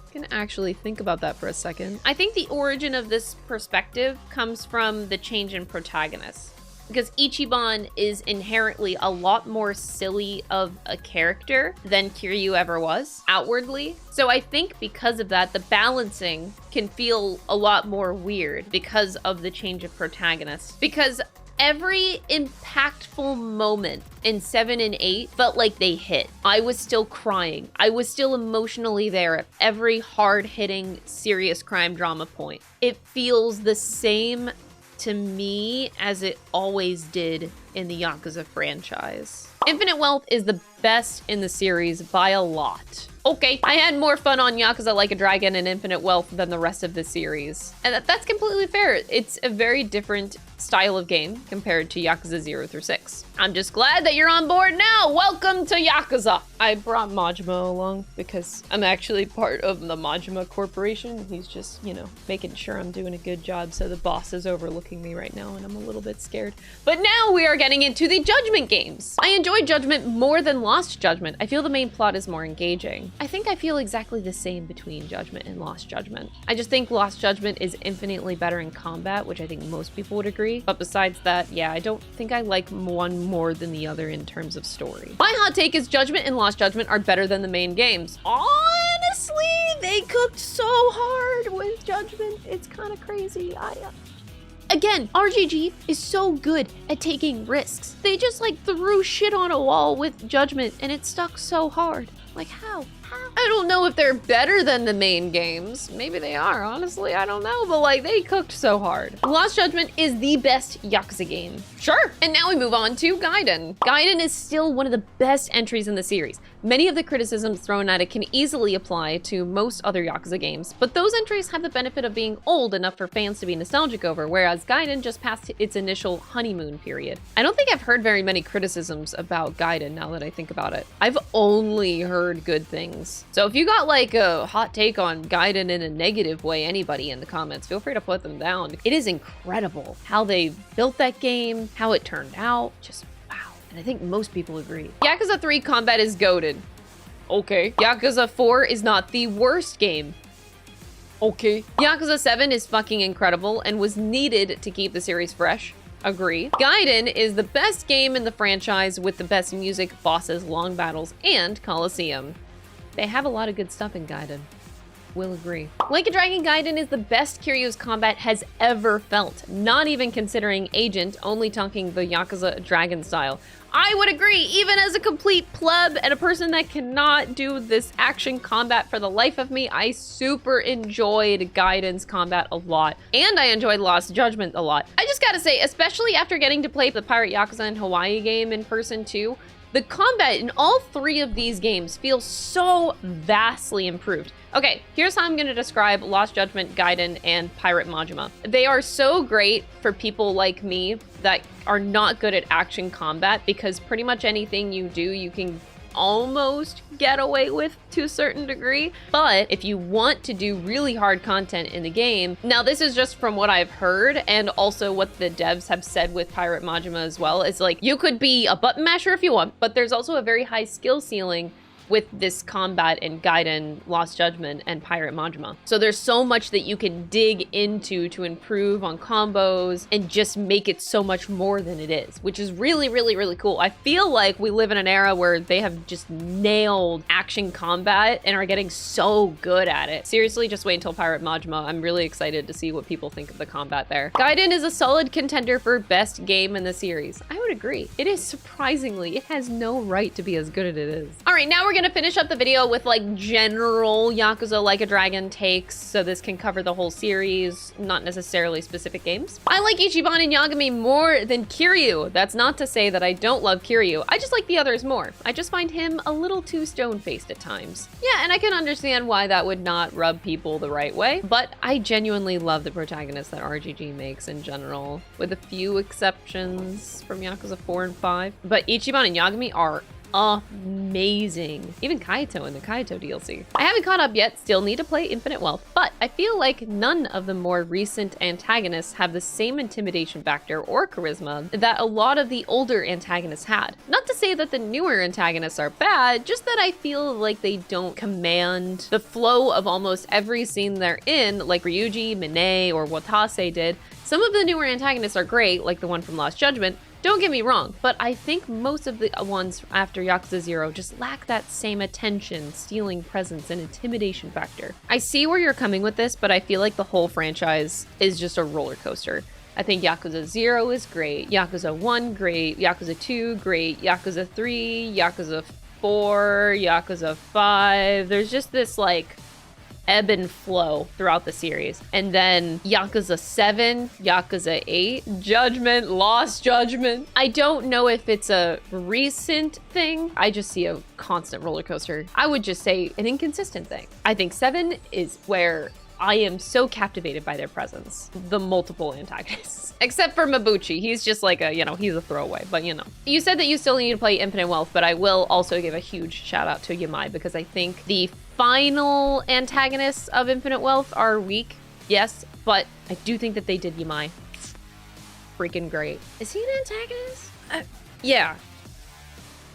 I can actually think about that for a second. I think the origin of this perspective comes from the change in Protagonist, because Ichiban is inherently a lot more silly of a character than Kiryu ever was, outwardly. So I think because of that, the balancing can feel a lot more weird because of the change of Protagonist. Because every impactful moment in 7 and 8 felt like they hit. I was still crying. I was still emotionally there at every hard-hitting, serious crime drama point. It feels the same to me as it always did in the Yakuza franchise. Infinite Wealth is the best in the series by a lot. Okay, I had more fun on Yakuza Like a Dragon and Infinite Wealth than the rest of the series. And that's completely fair. It's a very different style of game compared to Yakuza 0 through 6. I'm just glad that you're on board now. Welcome to Yakuza. I brought Majima along because I'm actually part of the Majima Corporation. He's just, you know, making sure I'm doing a good job. So the boss is overlooking me right now and I'm a little bit scared. But now we are getting into the Judgment games. I enjoyed Judgment more than Lost Judgment. I feel the main plot is more engaging. I think I feel exactly the same between Judgment and Lost Judgment. I just think Lost Judgment is infinitely better in combat, which I think most people would agree. But besides that, yeah, I don't think I like one more than the other in terms of story. My hot take is Judgment and Lost Judgment are better than the main games. Honestly, they cooked so hard with Judgment. It's kind of crazy. Again, RGG is so good at taking risks. They just like threw shit on a wall with Judgment and it stuck so hard. Like how? I don't know if they're better than the main games. Maybe they are, honestly, I don't know. But like, they cooked so hard. Lost Judgment is the best Yakuza game. Sure. And now we move on to Gaiden. Gaiden is still one of the best entries in the series. Many of the criticisms thrown at it can easily apply to most other Yakuza games, but those entries have the benefit of being old enough for fans to be nostalgic over, whereas Gaiden just passed its initial honeymoon period. I don't think I've heard very many criticisms about Gaiden now that I think about it. I've only heard good things. So if you got like a hot take on Gaiden in a negative way, anybody in the comments, feel free to put them down. It is incredible how they built that game, how it turned out, just wow. And I think most people agree. Yakuza 3 combat is goated. Okay. Yakuza 4 is not the worst game. Okay. Yakuza 7 is fucking incredible and was needed to keep the series fresh. Agree. Gaiden is the best game in the franchise with the best music, bosses, long battles, and Coliseum. They have a lot of good stuff in Gaiden. Will agree. Like a Dragon Gaiden is the best Kiryu's combat has ever felt, not even considering Agent, only talking the Yakuza Dragon style. I would agree, even as a complete pleb and a person that cannot do this action combat for the life of me, I super enjoyed Gaiden's combat a lot. And I enjoyed Lost Judgment a lot. I just gotta say, especially after getting to play the Pirate Yakuza in Hawaii game in person too, the combat in all 3 of these games feels so vastly improved. Okay, here's how I'm gonna describe Lost Judgment, Gaiden, and Pirate Majima. They are so great for people like me that are not good at action combat, because pretty much anything you do, you can almost get away with to a certain degree. But if you want to do really hard content in the game, now this is just from what I've heard and also what the devs have said with Pirate Majima as well, is like you could be a button masher if you want, but there's also a very high skill ceiling with this combat in Gaiden, Lost Judgment, and Pirate Majima. So there's so much that you can dig into to improve on combos and just make it so much more than it is, which is really, really, really cool. I feel like we live in an era where they have just nailed action combat and are getting so good at it. Seriously, just wait until Pirate Majima. I'm really excited to see what people think of the combat there. Gaiden is a solid contender for best game in the series. I would agree. It is surprisingly, it has no right to be as good as it is. All right, now we're gonna finish up the video with like general Yakuza Like a Dragon takes, so this can cover the whole series, not necessarily specific games. I like Ichiban and Yagami more than Kiryu. That's not to say that I don't love Kiryu, I just like the others more. I just find him a little too stone-faced at times. Yeah, and I can understand why that would not rub people the right way, but I genuinely love the protagonist that RGG makes in general, with a few exceptions from Yakuza 4 and 5. But Ichiban and Yagami are amazing. Even Kaito in the Kaito DLC. I haven't caught up yet, still need to play Infinite Wealth, but I feel like none of the more recent antagonists have the same intimidation factor or charisma that a lot of the older antagonists had. Not to say that the newer antagonists are bad, just that I feel like they don't command the flow of almost every scene they're in, like Ryuji, Mine, or Watase did. Some of the newer antagonists are great, like the one from Lost Judgment. Don't get me wrong, but I think most of the ones after Yakuza 0 just lack that same attention, stealing presence, and intimidation factor. I see where you're coming with this, but I feel like the whole franchise is just a roller coaster. I think Yakuza 0 is great, Yakuza 1 great, Yakuza 2 great, Yakuza 3, Yakuza 4, Yakuza 5. There's just this like ebb and flow throughout the series. And then Yakuza 7, Yakuza 8, Judgment, Lost Judgment. I don't know if it's a recent thing. I just see a constant roller coaster. I would just say an inconsistent thing. I think 7 is where I am so captivated by their presence. The multiple antagonists. Except for Mabuchi. He's just like a, he's a throwaway, but You said that you still need to play Infinite Wealth, but I will also give a huge shout out to Yamai because I think the final antagonists of Infinite Wealth are weak, yes, but I do think that they did Yamai freaking great. Is he an antagonist? Yeah.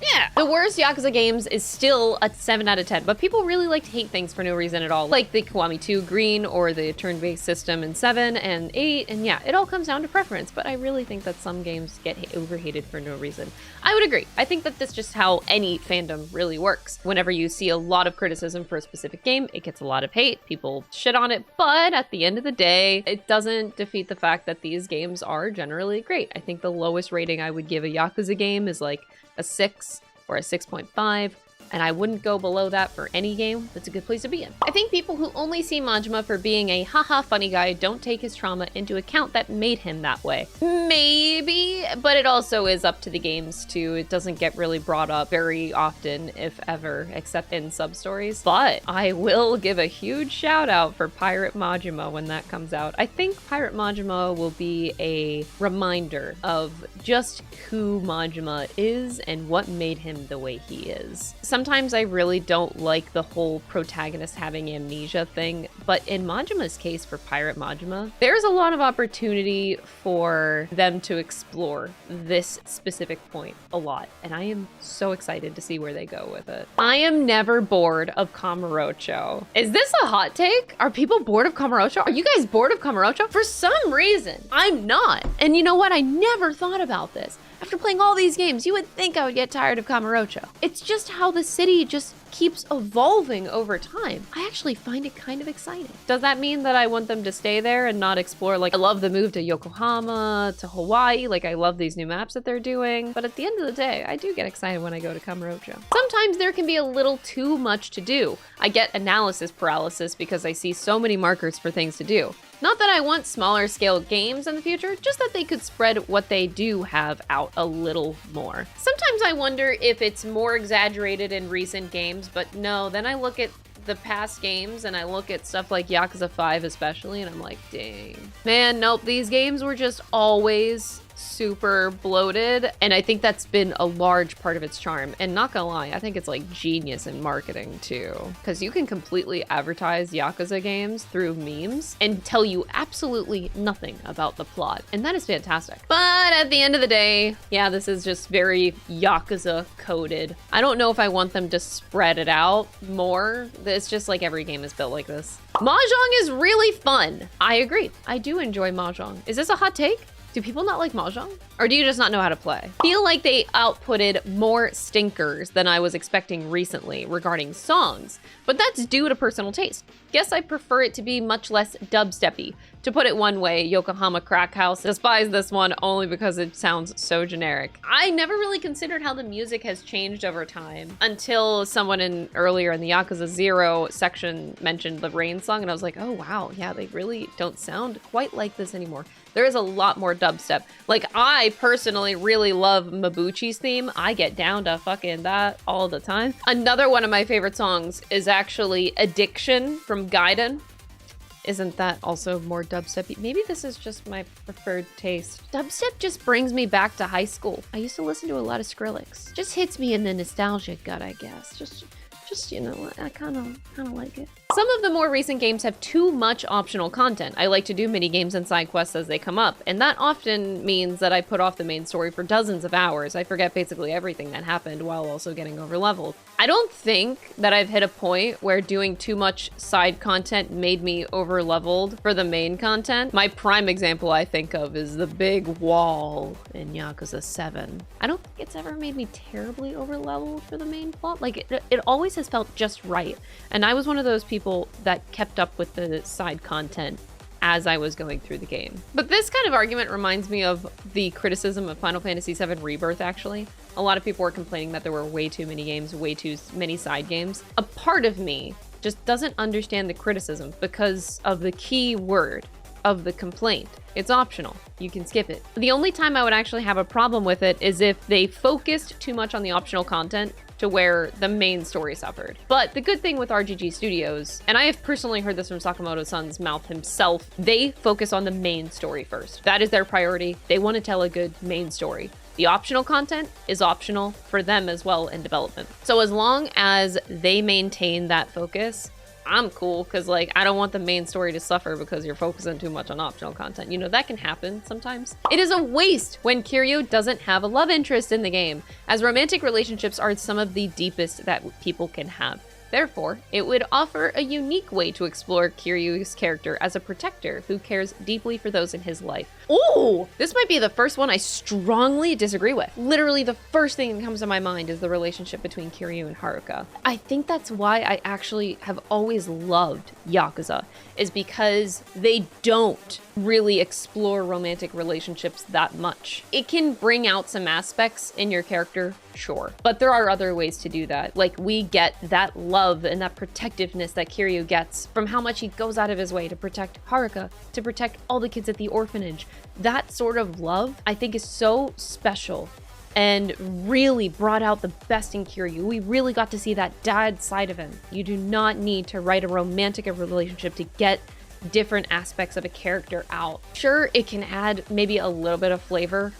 Yeah. The worst Yakuza games is still a 7 out of 10, but people really like to hate things for no reason at all. Like the Kiwami 2 Green or the turn-based system in 7 and 8, and yeah, it all comes down to preference, but I really think that some games get overhated for no reason. I would agree. I think that that's just how any fandom really works. Whenever you see a lot of criticism for a specific game, it gets a lot of hate. People shit on it, but at the end of the day, it doesn't defeat the fact that these games are generally great. I think the lowest rating I would give a Yakuza game is like a 6 or a 6.5, and I wouldn't go below that for any game. That's a good place to be in. I think people who only see Majima for being a haha funny guy don't take his trauma into account that made him that way. Maybe, but it also is up to the games too. It doesn't get really brought up very often, if ever, except in sub-stories. But I will give a huge shout out for Pirate Majima when that comes out. I think Pirate Majima will be a reminder of just who Majima is and what made him the way he is. Sometimes I really don't like the whole protagonist having amnesia thing, but in Majima's case for Pirate Majima, there's a lot of opportunity for them to explore this specific point a lot, and I am so excited to see where they go with it. I am never bored of Kamurocho. Is this a hot take? Are people bored of Kamurocho? Are you guys bored of Kamurocho? For some reason, I'm not. And you know what? I never thought about this. After playing all these games, you would think I would get tired of Kamurocho. It's just how the city just keeps evolving over time. I actually find it kind of exciting. Does that mean that I want them to stay there and not explore? Like, I love the move to Yokohama, to Hawaii. Like, I love these new maps that they're doing. But at the end of the day, I do get excited when I go to Kamurocho. Sometimes there can be a little too much to do. I get analysis paralysis because I see so many markers for things to do. Not that I want smaller scale games in the future, just that they could spread what they do have out a little more. Sometimes I wonder if it's more exaggerated in recent games, but no, then I look at the past games and I look at stuff like Yakuza 5 especially, and I'm like, dang. Man, nope, these games were just always super bloated, and I think that's been a large part of its charm. And not gonna lie, I think it's like genius in marketing too, because you can completely advertise Yakuza games through memes and tell you absolutely nothing about the plot, and that is fantastic. But at the end of the day, yeah, this is just very Yakuza coded. I don't know if I want them to spread it out more. It's just like every game is built like this. Mahjong is really fun. I agree. I do enjoy Mahjong. Is this a hot take? Do people not like Mahjong? Or do you just not know how to play? I feel like they outputted more stinkers than I was expecting recently regarding songs, but that's due to personal taste. Guess I prefer it to be much less dubsteppy. To put it one way, Yokohama Crack House despise this one only because it sounds so generic. I never really considered how the music has changed over time until someone earlier in the Yakuza 0 section mentioned the Rain song, and I was like, oh wow, yeah, they really don't sound quite like this anymore. There is a lot more dubstep. Like, I personally really love Mabuchi's theme. I get down to fucking that all the time. Another one of my favorite songs is actually Addiction from Gaiden. Isn't that also more dubstep-y? Maybe this is just my preferred taste. Dubstep just brings me back to high school. I used to listen to a lot of Skrillex. Just hits me in the nostalgia gut, I guess. Just you know, I kind of like it. Some of the more recent games have too much optional content. I like to do mini games and side quests as they come up, and that often means that I put off the main story for dozens of hours. I forget basically everything that happened while also getting overleveled. I don't think that I've hit a point where doing too much side content made me overleveled for the main content. My prime example I think of is the big wall in Yakuza 7. I don't think it's ever made me terribly overleveled for the main plot. Like, it always has felt just right, and I was one of those people that kept up with the side content as I was going through the game. But this kind of argument reminds me of the criticism of Final Fantasy VII Rebirth, actually. A lot of people were complaining that there were way too many games, way too many side games. A part of me just doesn't understand the criticism because of the key word of the complaint. It's optional. You can skip it. The only time I would actually have a problem with it is if they focused too much on the optional content to where the main story suffered. But the good thing with RGG Studios, and I have personally heard this from Sakamoto-san's mouth himself, they focus on the main story first. That is their priority. They want to tell a good main story. The optional content is optional for them as well in development. So as long as they maintain that focus, I'm cool, because like, I don't want the main story to suffer because you're focusing too much on optional content. You know, that can happen sometimes. It is a waste when Kiryu doesn't have a love interest in the game, as romantic relationships are some of the deepest that people can have. Therefore, it would offer a unique way to explore Kiryu's character as a protector who cares deeply for those in his life. Ooh, this might be the first one I strongly disagree with. Literally the first thing that comes to my mind is the relationship between Kiryu and Haruka. I think that's why I actually have always loved Yakuza, is because they don't really explore romantic relationships that much. It can bring out some aspects in your character, sure, but there are other ways to do that. Like, we get that love and that protectiveness that Kiryu gets from how much he goes out of his way to protect Haruka, to protect all the kids at the orphanage. That sort of love, I think, is so special and really brought out the best in Kiryu. We really got to see that dad side of him. You do not need to write a romantic relationship to get different aspects of a character out. Sure, it can add maybe a little bit of flavor,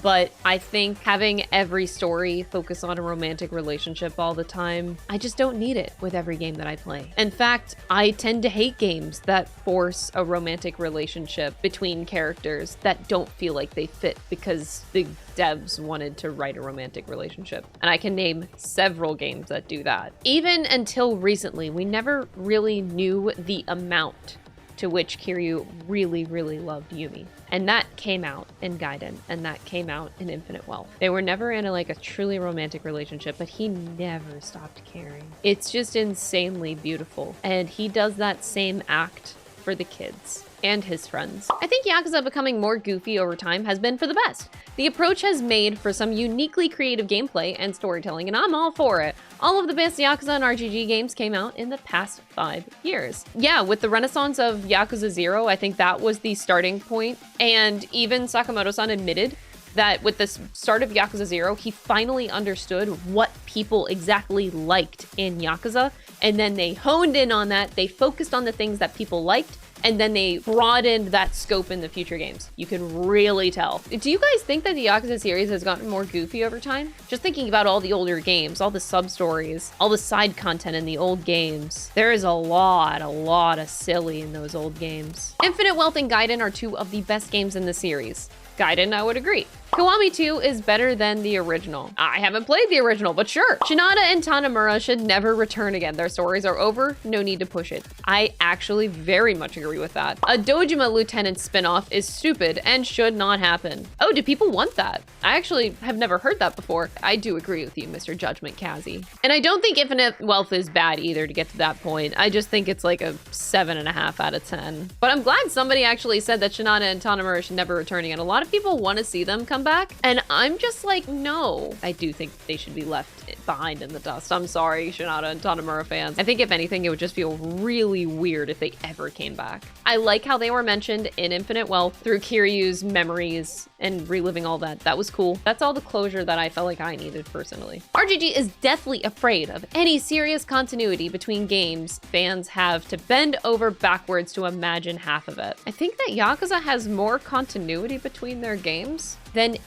but I think having every story focus on a romantic relationship all the time, I just don't need it with every game that I play. In fact, I tend to hate games that force a romantic relationship between characters that don't feel like they fit because the devs wanted to write a romantic relationship. And I can name several games that do that. Even until recently, we never really knew the amount to which Kiryu really, really loved Yumi. And that came out in Gaiden, and that came out in Infinite Wealth. They were never in a truly romantic relationship, but he never stopped caring. It's just insanely beautiful. And he does that same act for the kids and his friends. I think Yakuza becoming more goofy over time has been for the best. The approach has made for some uniquely creative gameplay and storytelling, and I'm all for it. All of the best Yakuza and RGG games came out in the past 5 years. Yeah, with the renaissance of Yakuza 0, I think that was the starting point, and even Sakamoto-san admitted that with the start of Yakuza 0, he finally understood what people exactly liked in Yakuza, and then they honed in on that, they focused on the things that people liked, and then they broadened that scope in the future games. You can really tell. Do you guys think that the Yakuza series has gotten more goofy over time? Just thinking about all the older games, all the sub-stories, all the side content in the old games. There is a lot of silly in those old games. Infinite Wealth and Gaiden are 2 of the best games in the series. Gaiden, I would agree. Kiwami 2 is better than the original. I haven't played the original, but sure. Shinada and Tanimura should never return again. Their stories are over, no need to push it. I actually very much agree with that. A Dojima Lieutenant spinoff is stupid and should not happen. Oh, do people want that? I actually have never heard that before. I do agree with you, Mr. Judgment Kazi. And I don't think Infinite Wealth is bad either to get to that point. I just think it's like a 7.5 out of 10. But I'm glad somebody actually said that Shinada and Tanimura should never return again. A lot of people want to see them come back, and I'm just like, no. I do think they should be left behind in the dust. I'm sorry, Shinada and Tanimura fans. I think if anything, it would just feel really weird if they ever came back. I like how they were mentioned in Infinite Wealth through Kiryu's memories and reliving all that. That was cool. That's all the closure that I felt like I needed personally. RGG is deathly afraid of any serious continuity between games. Fans have to bend over backwards to imagine half of it. I think that Yakuza has more continuity between their games than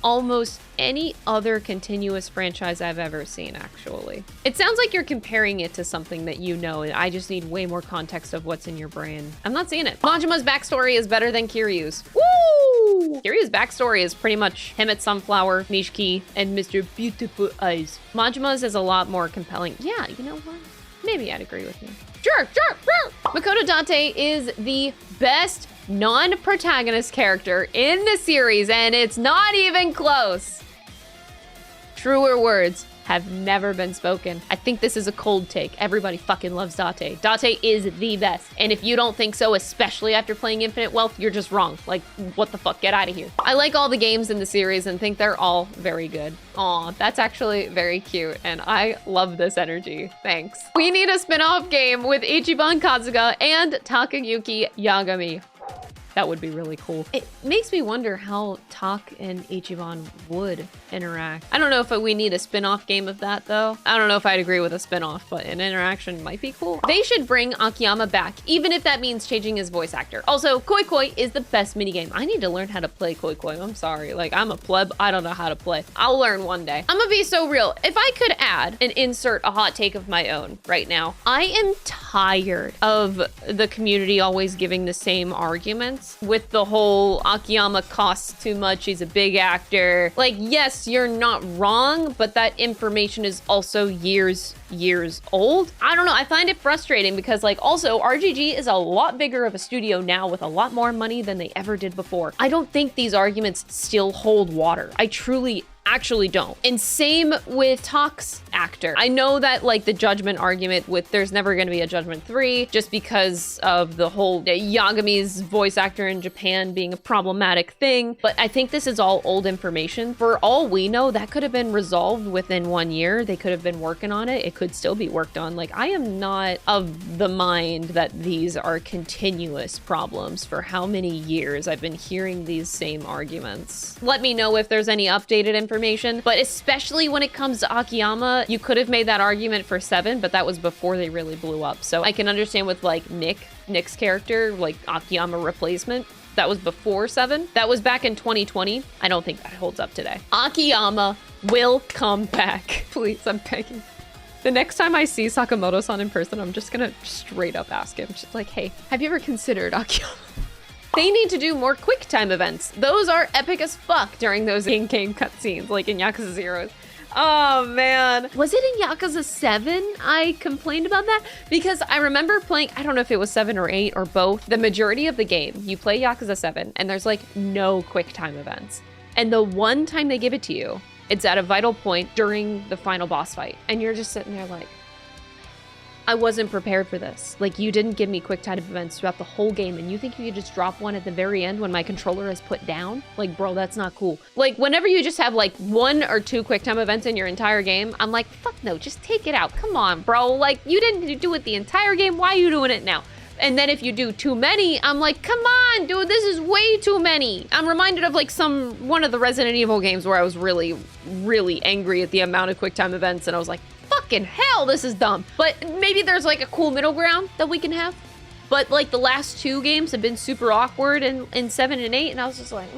almost any other continuous franchise I've ever seen, actually. It sounds like you're comparing it to something that you know, and I just need way more context of what's in your brain. I'm not seeing it. Majima's backstory is better than Kiryu's. Woo! Kiryu's backstory is pretty much him at Sunflower, Nishiki, and Mr. Beautiful Eyes. Majima's is a lot more compelling. Yeah, you know what? Maybe I'd agree with you. Sure. Makoto Date is the best non-protagonist character in the series, and it's not even close. Truer words have never been spoken. I think this is a cold take. Everybody fucking loves Date. Date is the best. And if you don't think so, especially after playing Infinite Wealth, you're just wrong. Like, what the fuck? Get out of here. I like all the games in the series and think they're all very good. Aw, that's actually very cute, and I love this energy. Thanks. We need a spin-off game with Ichiban Kazuga and Takayuki Yagami. That would be really cool. It makes me wonder how Tak and Ichiban would interact. I don't know if we need a spin-off game of that, though. I don't know if I'd agree with a spin-off, but an interaction might be cool. They should bring Akiyama back, even if that means changing his voice actor. Also, Koi Koi is the best minigame. I need to learn how to play Koi Koi. I'm sorry. Like, I'm a pleb. I don't know how to play. I'll learn one day. I'm gonna be so real. If I could add and insert a hot take of my own right now, I am tired of the community always giving the same arguments with the whole Akiyama costs too much, he's a big actor. Like, yes, you're not wrong, but that information is also years old. I don't know, I find it frustrating because, like, also RGG is a lot bigger of a studio now with a lot more money than they ever did before. I don't think these arguments still hold water. I truly actually don't. And same with Tak's actor. I know that, like, the Judgment argument with there's never going to be a Judgment 3 just because of the whole Yagami's voice actor in Japan being a problematic thing, but I think this is all old information. For all we know, that could have been resolved within 1 year. They could have been working on it. It could still be worked on. Like, I am not of the mind that these are continuous problems. For how many years I've been hearing these same arguments. Let me know if there's any updated information, but especially when it comes to Akiyama, you could have made that argument for 7, but that was before they really blew up. So I can understand with, like, Nick's character, like Akiyama replacement. That was before 7. That was back in 2020. I don't think that holds up today. Akiyama will come back. Please, I'm begging. The next time I see Sakamoto-san in person, I'm just gonna straight up ask him. Just like, hey, have you ever considered Akiyama? They need to do more quick time events. Those are epic as fuck during those in-game cutscenes, like in Yakuza 0. Oh man. Was it in Yakuza 7 I complained about that? Because I remember playing, I don't know if it was 7 or 8 or both. The majority of the game, you play Yakuza 7 and there's like no quick time events. And the one time they give it to you, it's at a vital point during the final boss fight. And you're just sitting there like, I wasn't prepared for this. Like, you didn't give me quick time events throughout the whole game, and you think you could just drop one at the very end when my controller is put down? Like, bro, that's not cool. Like, whenever you just have like 1 or 2 quick time events in your entire game, I'm like, fuck no, just take it out. Come on, bro. Like, you didn't do it the entire game. Why are you doing it now? And then if you do too many, I'm like, come on, dude, this is way too many. I'm reminded of like one of the Resident Evil games where I was really angry at the amount of quick time events, and I was like, fucking hell, this is dumb. But maybe there's like a cool middle ground that we can have. But like the last 2 games have been super awkward in 7 and 8, and I was just like,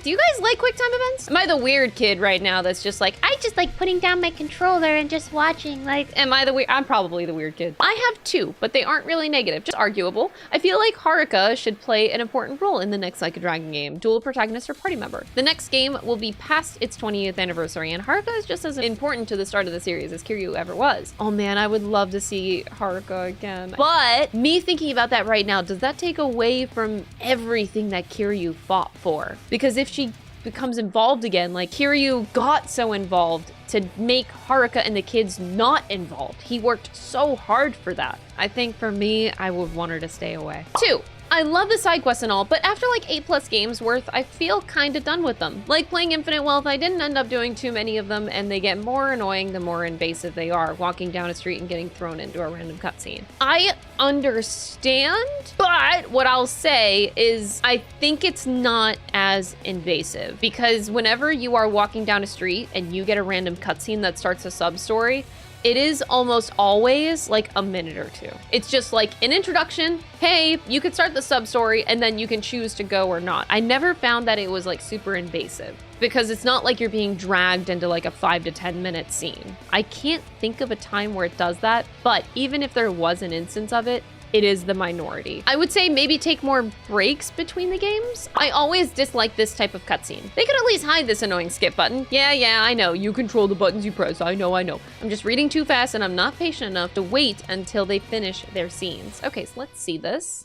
Do you guys like quick time events? Am I the weird kid right now that's just like, I just like putting down my controller and just watching? Like, am I the weird? I'm probably the weird kid. I have two, but they aren't really negative, just arguable. I feel like Haruka should play an important role in the next Like a Dragon game, dual protagonist or party member. The next game will be past its 20th anniversary, and Haruka is just as important to the start of the series as Kiryu ever was. Oh man, I would love to see Haruka again. But me thinking about that right now, does that take away from everything that Kiryu fought for? Because if she becomes involved again, like Kiryu got so involved to make Haruka and the kids not involved. He worked so hard for that. I think for me, I would want her to stay away. 2. I love the side quests and all, but after like 8+ games worth, I feel kinda done with them. Like playing Infinite Wealth, I didn't end up doing too many of them, and they get more annoying the more invasive they are, walking down a street and getting thrown into a random cutscene. I understand, but what I'll say is I think it's not as invasive, because whenever you are walking down a street and you get a random cutscene that starts a sub-story, it is almost always like a minute or two. It's just like an introduction. Hey, you could start the sub-story and then you can choose to go or not. I never found that it was like super invasive because it's not like you're being dragged into like a 5 to 10 minute scene. I can't think of a time where it does that, but even if there was an instance of it, it is the minority. I would say maybe take more breaks between the games. I always dislike this type of cutscene. They could at least hide this annoying skip button. Yeah, I know. You control the buttons you press. I know. I'm just reading too fast and I'm not patient enough to wait until they finish their scenes. Okay, so let's see this.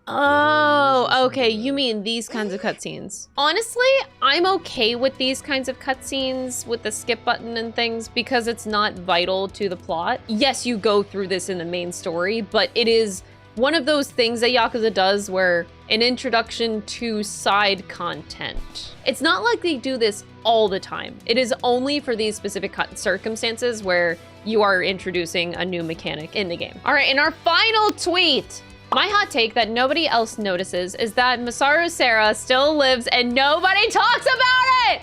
Oh, okay. You mean these kinds of cutscenes. Honestly, I'm okay with these kinds of cutscenes with the skip button and things because it's not vital to the plot. Yes, you go through this in the main story, but it is one of those things that Yakuza does where an introduction to side content. It's not like they do this all the time. It is only for these specific circumstances where you are introducing a new mechanic in the game. All right, in our final tweet, my hot take that nobody else notices is that Masaru Sarah still lives and nobody talks about it!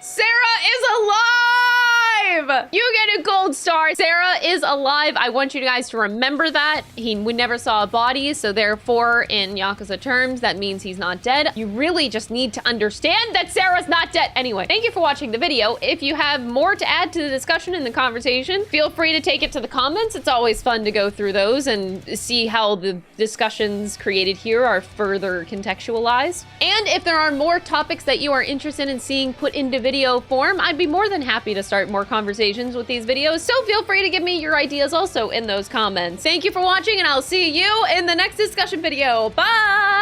Sarah is alive! You get a gold star. Sarah is alive. I want you guys to remember that. We never saw a body, so therefore, in Yakuza terms, that means he's not dead. You really just need to understand that Sarah's not dead. Anyway, thank you for watching the video. If you have more to add to the discussion and the conversation, feel free to take it to the comments. It's always fun to go through those and see how the discussions created here are further contextualized. And if there are more topics that you are interested in seeing put into video form, I'd be more than happy to start more conversations with these videos, so feel free to give me your ideas also in those comments. Thank you for watching, and I'll see you in the next discussion video. Bye!